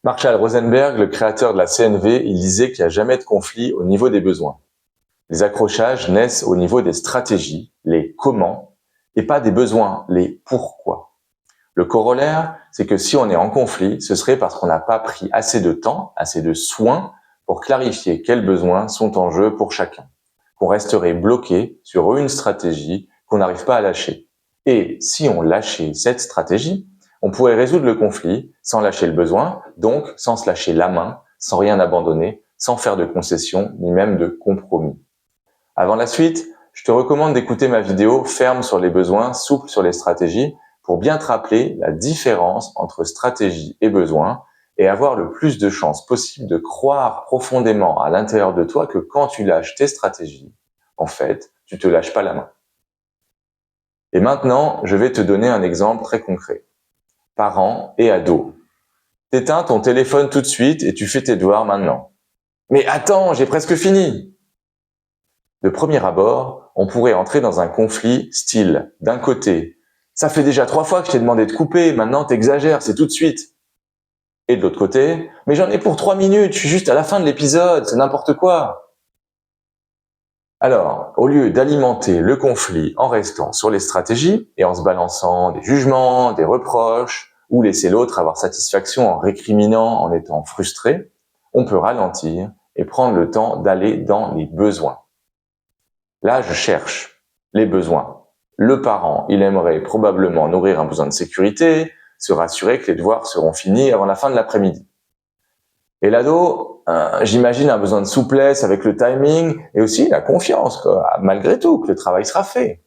Marshall Rosenberg, le créateur de la CNV, il disait qu'il n'y a jamais de conflit au niveau des besoins. Les accrochages naissent au niveau des stratégies, les comment, et pas des besoins, les pourquoi. Le corollaire, c'est que si on est en conflit, ce serait parce qu'on n'a pas pris assez de temps, assez de soins pour clarifier quels besoins sont en jeu pour chacun. Qu'on resterait bloqué sur une stratégie qu'on n'arrive pas à lâcher. Et si on lâchait cette stratégie, on pourrait résoudre le conflit sans lâcher le besoin, donc sans se lâcher la main, sans rien abandonner, sans faire de concessions, ni même de compromis. Avant la suite, je te recommande d'écouter ma vidéo ferme sur les besoins, souple sur les stratégies, pour bien te rappeler la différence entre stratégie et besoin et avoir le plus de chances possible de croire profondément à l'intérieur de toi que quand tu lâches tes stratégies, en fait, tu te lâches pas la main. Et maintenant, je vais te donner un exemple très concret. Parents et ados. T'éteins ton téléphone tout de suite et tu fais tes devoirs maintenant. Mais attends, j'ai presque fini. De premier abord, on pourrait entrer dans un conflit style, d'un côté, ça fait déjà 3 fois que je t'ai demandé de couper, maintenant t'exagères, c'est tout de suite. Et de l'autre côté, mais j'en ai pour 3 minutes, je suis juste à la fin de l'épisode, c'est n'importe quoi. Alors, au lieu d'alimenter le conflit en restant sur les stratégies et en se balançant des jugements, des reproches, ou laisser l'autre avoir satisfaction en récriminant, en étant frustré, on peut ralentir et prendre le temps d'aller dans les besoins. Là, je cherche les besoins. Le parent, il aimerait probablement nourrir un besoin de sécurité, se rassurer que les devoirs seront finis avant la fin de l'après-midi. Et l'ado, j'imagine un besoin de souplesse avec le timing et aussi la confiance, malgré tout, que le travail sera fait.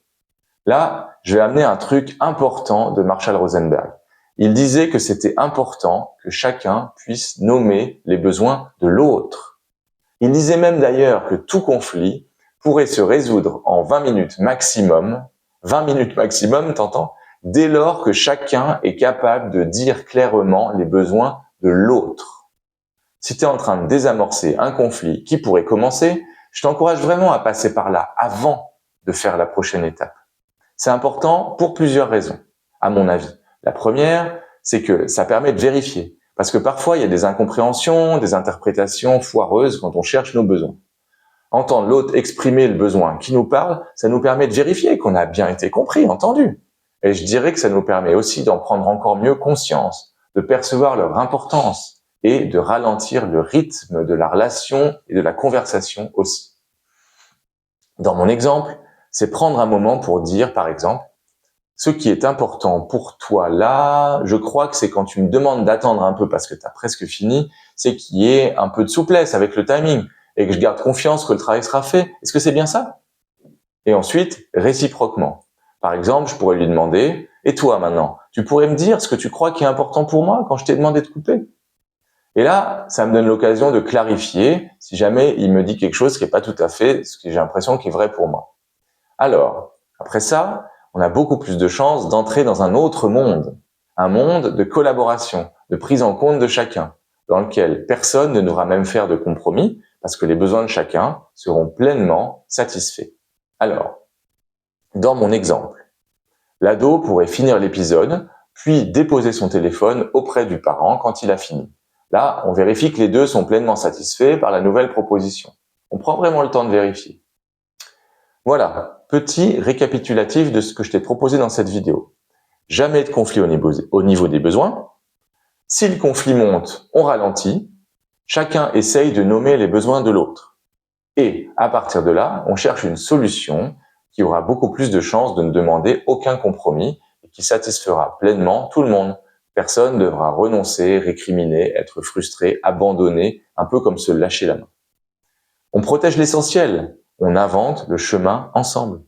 Là, je vais amener un truc important de Marshall Rosenberg. Il disait que c'était important que chacun puisse nommer les besoins de l'autre. Il disait même d'ailleurs que tout conflit pourrait se résoudre en 20 minutes maximum, t'entends, dès lors que chacun est capable de dire clairement les besoins de l'autre. Si tu es en train de désamorcer un conflit qui pourrait commencer, je t'encourage vraiment à passer par là avant de faire la prochaine étape. C'est important pour plusieurs raisons, à mon avis. La première, c'est que ça permet de vérifier. Parce que parfois, il y a des incompréhensions, des interprétations foireuses quand on cherche nos besoins. Entendre l'autre exprimer le besoin qui nous parle, ça nous permet de vérifier qu'on a bien été compris, entendu. Et je dirais que ça nous permet aussi d'en prendre encore mieux conscience, de percevoir leur importance et de ralentir le rythme de la relation et de la conversation aussi. Dans mon exemple, c'est prendre un moment pour dire, par exemple, ce qui est important pour toi là, je crois que c'est quand tu me demandes d'attendre un peu parce que tu as presque fini, c'est qu'il y ait un peu de souplesse avec le timing et que je garde confiance que le travail sera fait. Est-ce que c'est bien ça? Et ensuite, réciproquement. Par exemple, je pourrais lui demander, et toi maintenant, tu pourrais me dire ce que tu crois qui est important pour moi quand je t'ai demandé de couper? Et là, ça me donne l'occasion de clarifier si jamais il me dit quelque chose qui n'est pas tout à fait ce que j'ai l'impression qui est vrai pour moi. Alors, après ça, on a beaucoup plus de chances d'entrer dans un autre monde, un monde de collaboration, de prise en compte de chacun, dans lequel personne ne devra même faire de compromis parce que les besoins de chacun seront pleinement satisfaits. Alors, dans mon exemple, l'ado pourrait finir l'épisode, puis déposer son téléphone auprès du parent quand il a fini. Là, on vérifie que les deux sont pleinement satisfaits par la nouvelle proposition. On prend vraiment le temps de vérifier. Voilà, petit récapitulatif de ce que je t'ai proposé dans cette vidéo. Jamais de conflit au niveau des besoins. Si le conflit monte, on ralentit. Chacun essaye de nommer les besoins de l'autre. Et à partir de là, on cherche une solution qui aura beaucoup plus de chances de ne demander aucun compromis et qui satisfera pleinement tout le monde. Personne ne devra renoncer, récriminer, être frustré, abandonné, un peu comme se lâcher la main. On protège l'essentiel. On invente le chemin ensemble.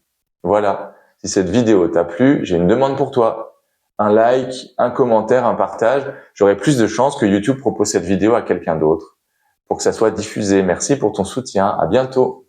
Voilà. Si cette vidéo t'a plu, j'ai une demande pour toi. Un like, un commentaire, un partage. J'aurai plus de chances que YouTube propose cette vidéo à quelqu'un d'autre pour que ça soit diffusé. Merci pour ton soutien. À bientôt.